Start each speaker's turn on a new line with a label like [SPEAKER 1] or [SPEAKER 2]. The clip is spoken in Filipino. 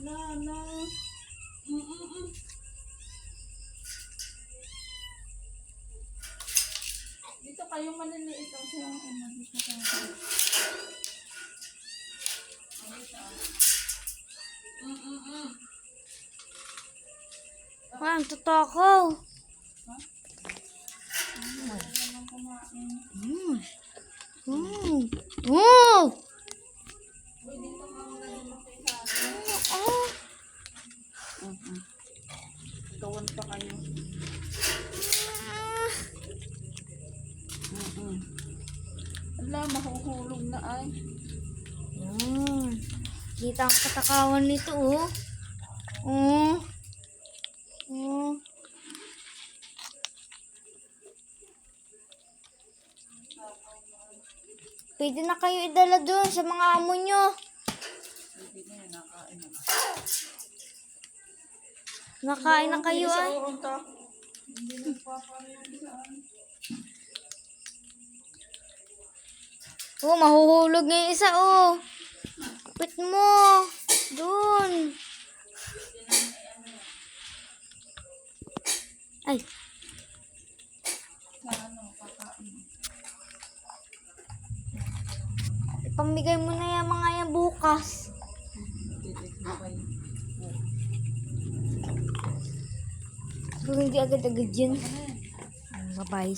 [SPEAKER 1] Na, na. Dito kayo maliliit ang sa ano dito sa.
[SPEAKER 2] Ang tutakaw.
[SPEAKER 1] Naman kumain.
[SPEAKER 2] Oh!
[SPEAKER 1] Uy, dito ka mga lumaki sa akin.
[SPEAKER 2] Oh!
[SPEAKER 1] Gawan pa kayo. Ala, mahuhulog na ay.
[SPEAKER 2] Yan. Kita ang katakawan nito, oh. Oh. Oh. Pwede na kayo idala doon sa mga amo nyo.
[SPEAKER 1] Hindi na yan, nakain na.
[SPEAKER 2] Nakain na kayo, ay.
[SPEAKER 1] Hindi nagpaparoon saan.
[SPEAKER 2] Oh, mahuhulog nga yung isa, oh. Kapit mo. Doon. Ay.
[SPEAKER 1] Sa ano, kakain.
[SPEAKER 2] Ipamigay mo na yung mga yan bukas. Pero hindi agad-agad yun. Babae